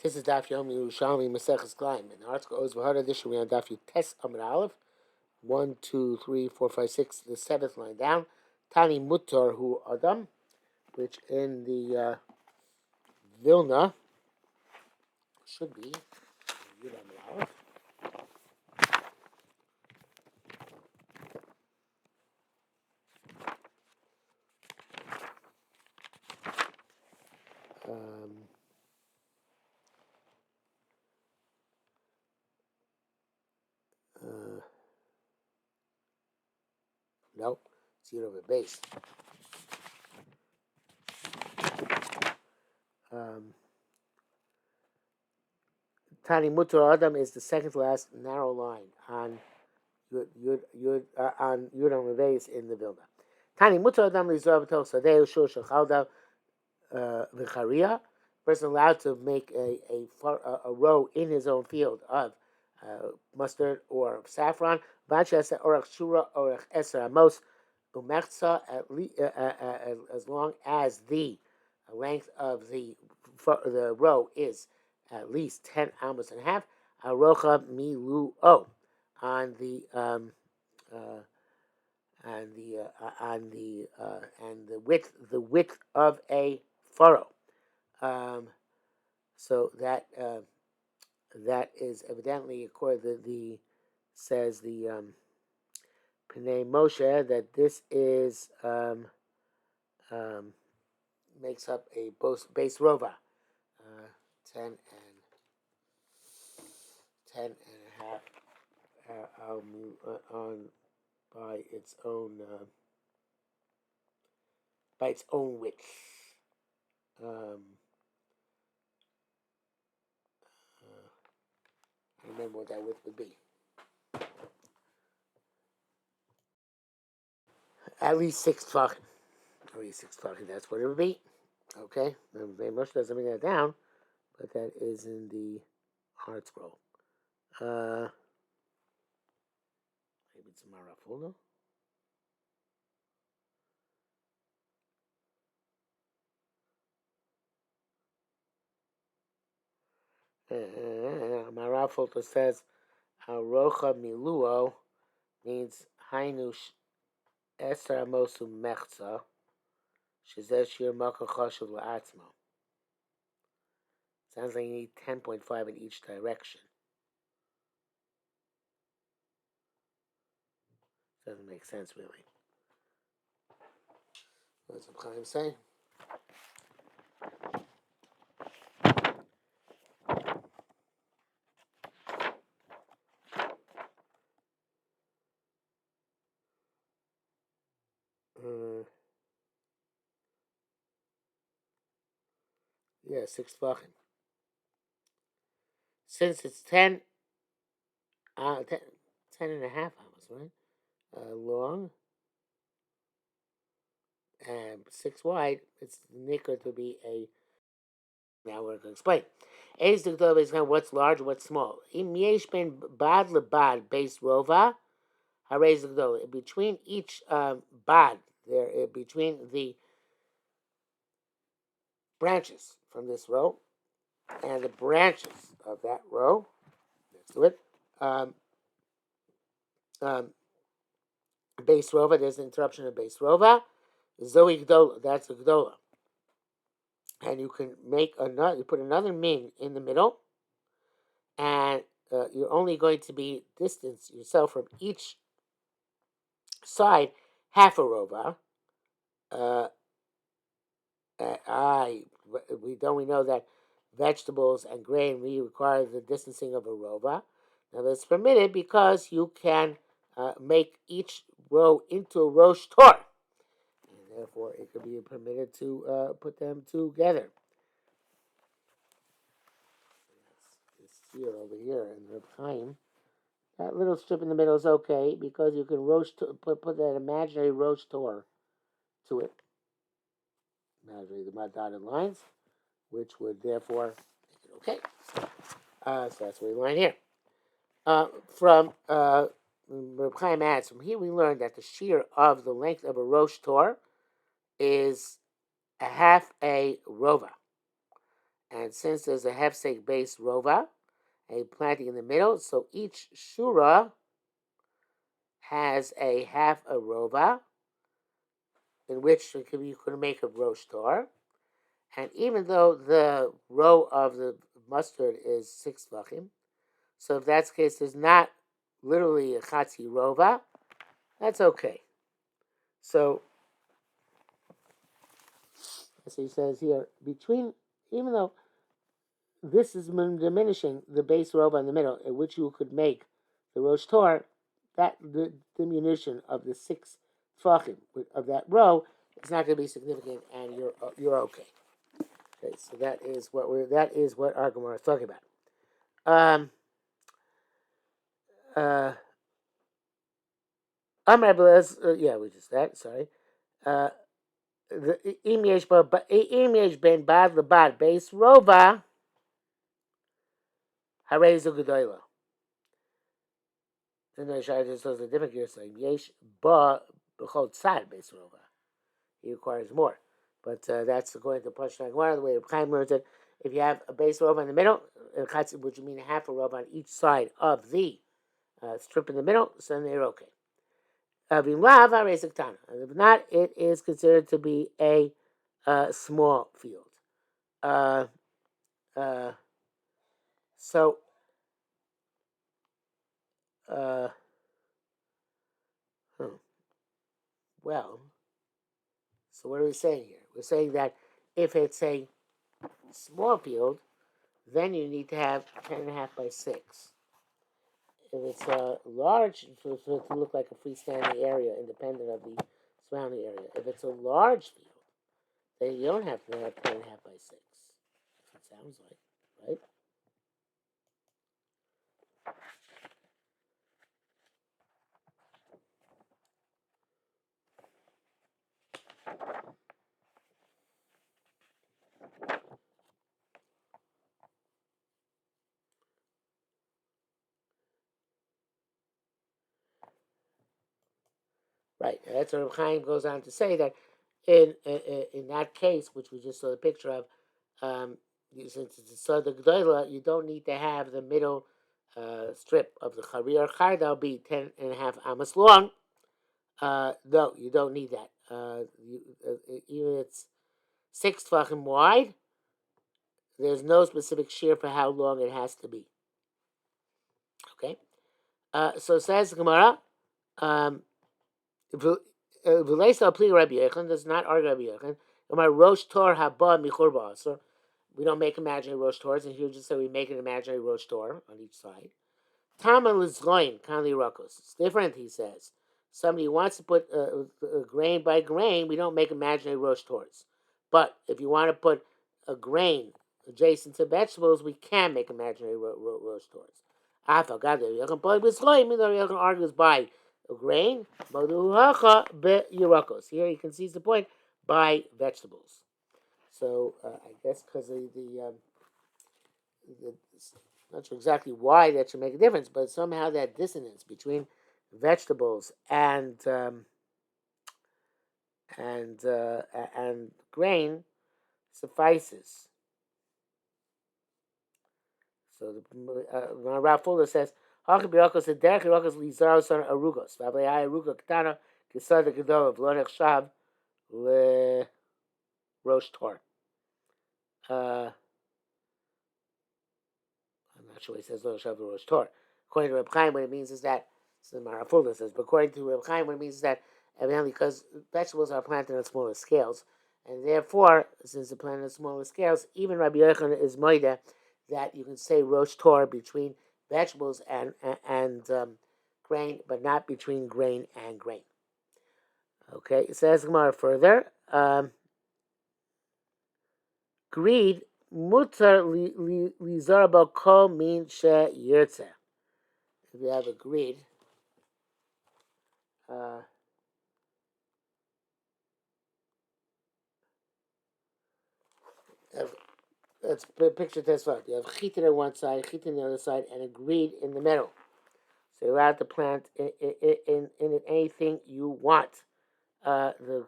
This is Daf Yomi Yerushalmi Kilayim. And the article goes V'hara Disha. We on Daf Yutes Amud Aleph. 1, 2, 3, 4, 5, 6. The seventh line down. Tani Mutar Hu Adam, which in the Vilna should be Yud Amud Aleph. No, it's Yud over base. Tani Mutar Adam is the second to last narrow line on Yud Amud base in the Vilna. Tani Mutar Adam Lizrav Tel Sadeu Shur Shachalda V'Charia. Person allowed to make a row in his own field of mustard or saffron. As long as the length of the row is at least 10 amos and a half. Arocha milu on the width of a furrow. So that is evidently, according to the Pnei Moshe, that this is makes up a base rova, 10 and a half on by its own width. I remember what that width would be. At least 6 tefachim. At least 6 tefachim, that's what it would be. Okay? Very much doesn't bring that down, but that is in the hard scroll. Maybe it's a marafullah. Marafullah says Arocha Miluo means Hainush Esra Mosu Mechza Shizeh Shir Makah Chashuv La'atzmo. Sounds like you need 10.5 in each direction. Doesn't make sense, really. What's what Chaim say? Yeah, 6 tefachim. Since it's 10 and a half hours, right? Long and 6 wide, it's nicker to be a. Now we're going to explain. Is the Gdol is what's large, what's small. Im yesh ben bad lebad base rova, harei the Gdol. Between each bad, there between the branches from this row and the branches of that row next to it. Base rova, there's an interruption of base rova. Zoe Gdola, that's a Gdola. And you can you put another min in the middle, and you're only going to be distance yourself from each side half a rova. We know that vegetables and grain require the distancing of a rova. Now that's permitted because you can make each row into a rosh tor. And therefore it could be permitted to put them together. This here over here in the Chaim. That little strip in the middle is okay because you can put that imaginary rosh tor to it. Imaginary the dotted lines, which would therefore make it okay. So that's what we learn here. From Reb Chaim adds, from here we learned that the shear of the length of a rosh tor is a half a rova. And And since there's a hefsek base rova, a planting in the middle, so each shura has a half a rova, in which you could make a rosh tor. And even though the row of the mustard is 6 tvachim, so if that's the case, there's not literally a chatzi rova, that's okay. So, as he says here, even though this is diminishing the base rova in the middle, in which you could make the rosh tor, that the diminution of the 6 tvachim of that row is not going to be significant, and you're okay. Okay, so that is what our Gemara is talking about. We just that. Sorry. The Im ben bad lebad base rova harezu gedoyla. And then Shai just says a different gear saying yesh ba b'chol tzad base rova. He requires more, but that's according to Pashtan Gemara. The way Chaim learns it, if you have a base rova in the middle, which would mean half a rova on each side of the strip in the middle, so then they're okay. If not, it is considered to be a small field. So, well, so what are we saying here? We're saying that if it's a small field, then you need to have 10.5 by 6. If it's a large, for it to look like a freestanding area, independent of the surrounding area. If it's a large field, then you don't have to have 10.5 by 6. It sounds like, right? Right. That's what Chaim goes on to say, that in that case, which we just saw the picture of, since it's a the Gdoila, you don't need to have the middle strip of the Charir Chai. That'll be 10.5 amas long. No, you don't need that. Even it's 6 tvachim wide, there's no specific shear for how long it has to be. Okay? So says Gemara, V'leisa pli Rabbi Yechon does not argue Rabbi Yechon. Gemara rosh tor haba michur ba'asur. We don't make imaginary rosh tors, and here just say we make an imaginary rosh tor on each side. Tama lizloin kanli rakos. It's different, he says. Somebody wants to put grain by grain, we don't make imaginary rosh tors. But if you want to put a grain adjacent to vegetables, we can make imaginary rosh tors. Afa gadol yechon poi b'zloin. Even though yechon argues by a grain, here he concedes the point by vegetables. So I guess because of the not sure exactly why that should make a difference, but somehow that dissonance between vegetables and grain suffices. So the Rav Fuller says, "Hachim b'yakos derech yrakos lizar son arugos. V'avlei aruga ketana kisad gedol of lo nechshav le rosh tor." I'm not sure what he says lo nechshav le rosh tor. According to Reb Chaim, what it means is that, so the Rav Fuller says, but according to Reb Chaim, what it means is that evidently because vegetables are planted on smaller scales, and therefore, since they're planted on smaller scales, even Rabbi Yochanan is moida that you can say rosh tor between vegetables and grain, but not between grain and grain. Okay, it says Gemara further. Greed mutar lizarabo kol min she yirtzeh. If you have a greed, let's picture this one. You have chitin on one side, chitin on the other side, and a greed in the middle. So you're allowed to plant in anything you want. The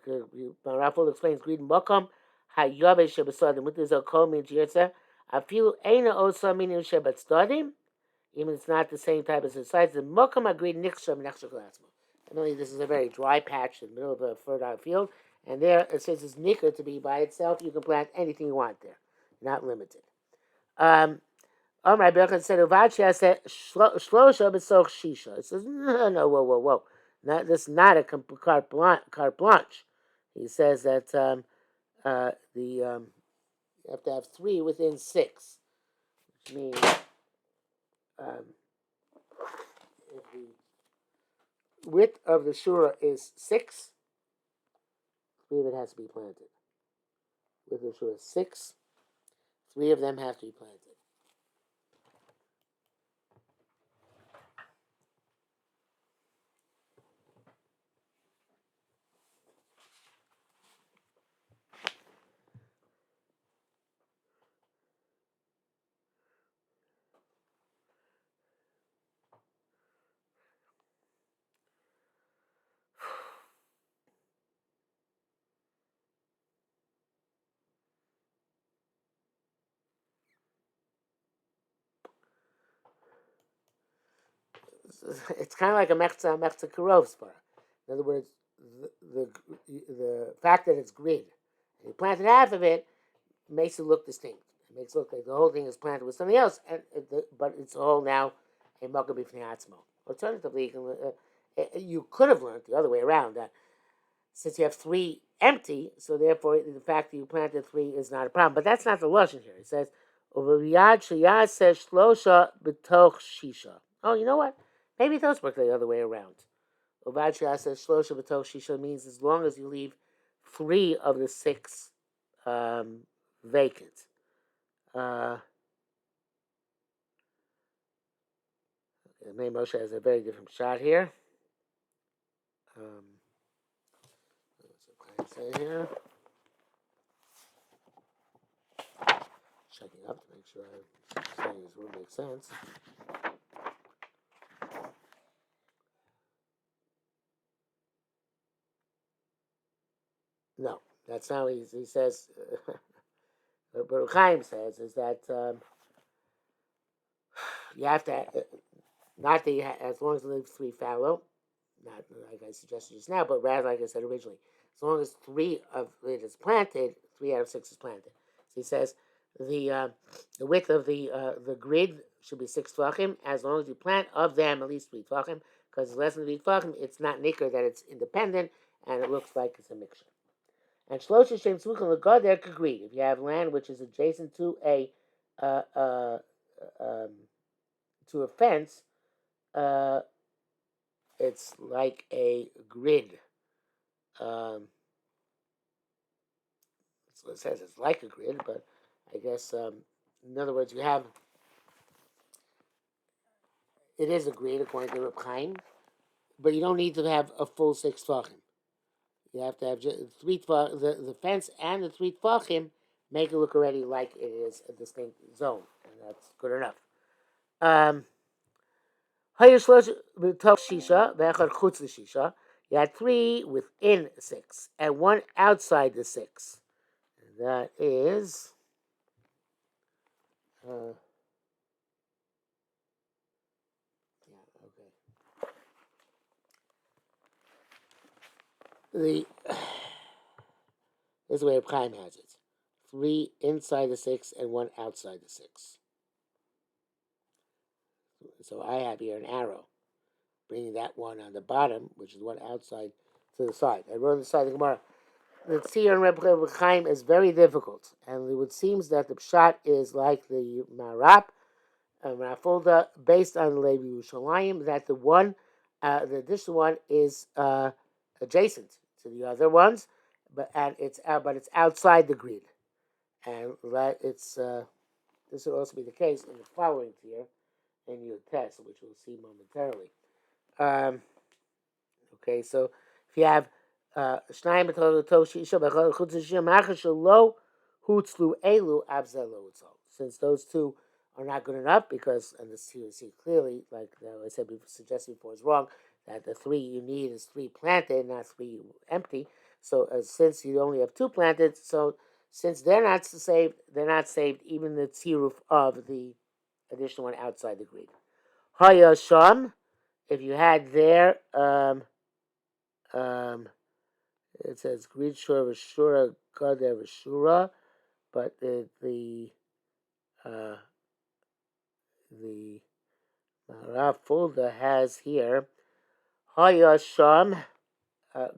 Rafal explains greed makam hayabe shebesadim. What does a kol mean? Afilu eina osa minim shebatzadim, even if it's not the same type as the sides. The mokam agreed nichsham nechsham klatzma. And only this is a very dry patch in the middle of a fertile field, and there it says it's nicker to be by itself. You can plant anything you want there, not limited. Rabbi Yochanan said, "Uvachi said shlosha b'soch shisha." It says, no, whoa. This is not a carte blanche. He says that you have to have 3 within 6, which means if the width of the shura is 6, 3 of it has to be planted. Width of the shura is 6, 3 of them have to be planted. It's kind of like a mechza karov spara. In other words, the fact that it's grid, and you planted half of it, makes it look distinct. It makes it look like the whole thing is planted with something else, but it's all now a makom b'fnei atzmo. Alternatively, you could have learned the other way around, that since you have 3 empty, so therefore the fact that you planted 3 is not a problem. But that's not the lashon here. It says "Uviyad sheyaseh shlosha b'toch shisha." Oh, you know what? Maybe those work the other way around. Uviyad sheyaseh shlosha b'toch shisha means as long as you leave 3 of the 6 vacant. Okay, May Moshe has a very different shot here. What's it say here? Checking up to make sure I'm saying this would make sense. No, that's not what he says. What Baruch Chaim says is that you have to, not that as long as you leave 3 fallow, not like I suggested just now, but rather like I said originally, as long as 3 of it is planted, 3 out of 6 is planted. So he says the width of the grid should be 6 tvachim, as long as you plant of them at least 3 tvachim, because less than 3 tvachim, it's not nicker that it's independent, and it looks like it's a mixture. And shlosha shem tzmuchim l'gader kagrid. If you have land which is adjacent to a fence, it's like a grid. That's what it says. It's like a grid, but I guess in other words, you have it is a grid according to Reb Chaim, but you don't need to have a full 6 tvachim. You have to have just 3 tvachim. The fence and the 3 tvachim make it look already like it is a distinct zone, and that's good enough. You had 3 within 6 and 1 outside the 6. And that is this is the way Chaim has it: 3 inside the 6 and 1 outside the 6. So I have here an arrow, bringing that one on the bottom, which is one outside, to the side. I wrote on the side of the Gemara. The Tzir and Reb Chaim is very difficult, and it seems that the pshat is like the Marap and Rafulda, based on Levi Yerushalayim, that the additional one is adjacent to the other ones, but it's outside the grid, and that this will also be the case in the following tier in your test, which we'll see momentarily. Okay, so if you have Shnayim since those 2 are not good enough, because, and this you see clearly, like I said, suggested before, is wrong, that the 3 you need is 3 planted, not 3 empty. So since you only have 2 planted, so Since they're not saved even the tziruf of the additional one outside the grid. Hayasham, if you had there, it says grid shura v'shura gader v'shura, but the Rav Fulda has here Hayasham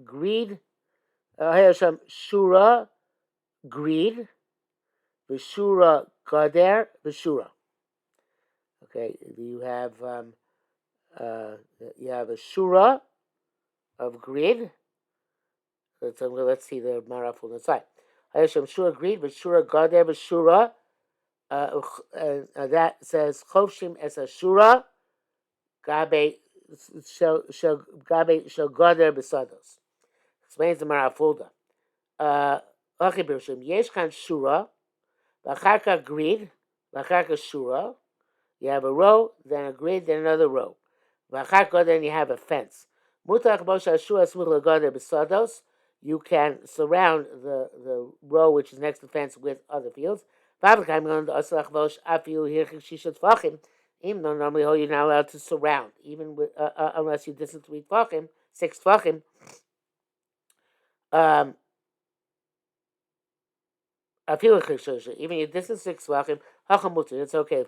greed, Hayasham shura greed, v'shura gader v'shura. Okay, you have a shura of grid. Let's see the Maraf on the side. Hayasham shura grid, v'shura gader v'shura. That says Chovshim es a shura gabe shel gader besados. Explains the Marafulda. Achi Birshim yesh kan shura, v'acharka grid, v'acharka shura. You have a row, then a grid, then another row. V'acharka, then you have a fence. Mutach moshe shura smuch gader besados. You can surround the row which is next to the fence with other fields. Even though normally you're not allowed to surround, even with unless you distance 3 tefachim, 6 tefachim. Even your distance 6 tefachim, it's okay.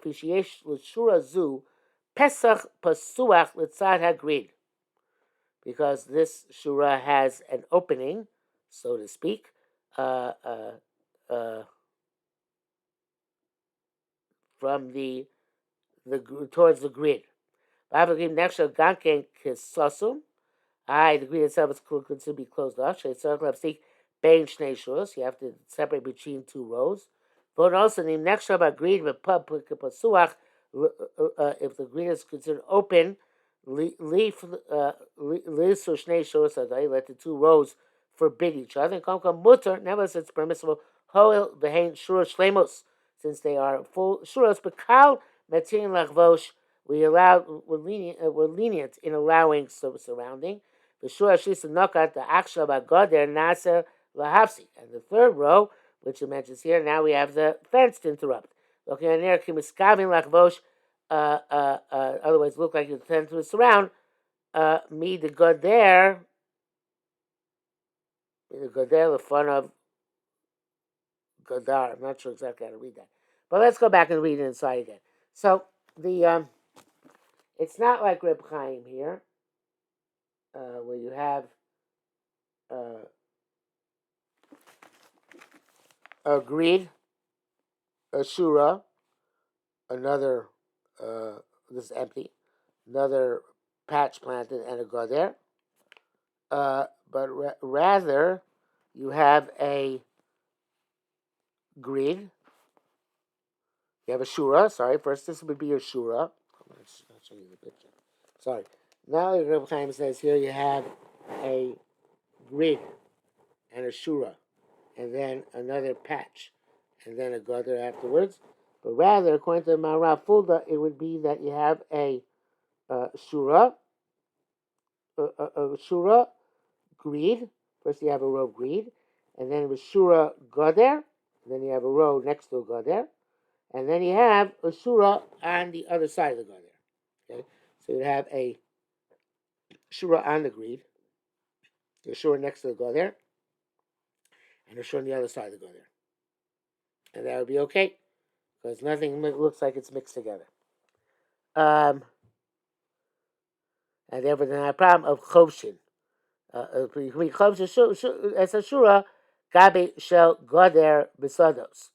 Pesach pasuach litzad hagrid, because this shura has an opening, so to speak, from the towards the grid. The grid itself is considered to be closed off. You have to separate between 2 rows. But also, if the grid is considered open, let the 2 rows forbid each other. Nevertheless, it's permissible. Since they are full shuras, but kal metin lachvosh, we're lenient in allowing surrounding. The shura shisa nokat the aksha bagoder nasa lahapsi, and the 3rd row, which it mentions here, now we have the fence to interrupt. Looking at there, kimiskavin lachvosh, otherwise look like you tend to surround. Me the goder, the fun of Godar. I'm not sure exactly how to read that. But let's go back and read it inside again. So the it's not like Reb Chaim here, where you have a grid, a shura, another this is empty, another patch planted, and a goder. But rather you have a grid. You have a shura. Sorry, first this would be your shura. I'll show you the picture. Sorry. Now Reb Chaim says here you have a grid and a shura, and then another patch, and then a gutter afterwards. But rather, according to Marav Fulda, it would be that you have a shura, grid. First you have a row of grid, and then with shura gutter, then you have a row next to a gutter, and then you have a shura on the other side of the gutter. Okay, so you have a shura on the grid, the shura next to the gutter, and a shura on the other side of the gutter, and that would be okay because nothing looks like it's mixed together. And therefore, there's not a problem of chovshin. As a shura, gabe shel goder besados,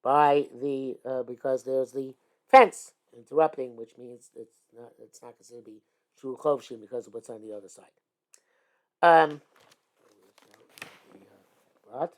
by the because there's the fence interrupting, which means it's not considered to be true chovshin because of what's on the other side. What?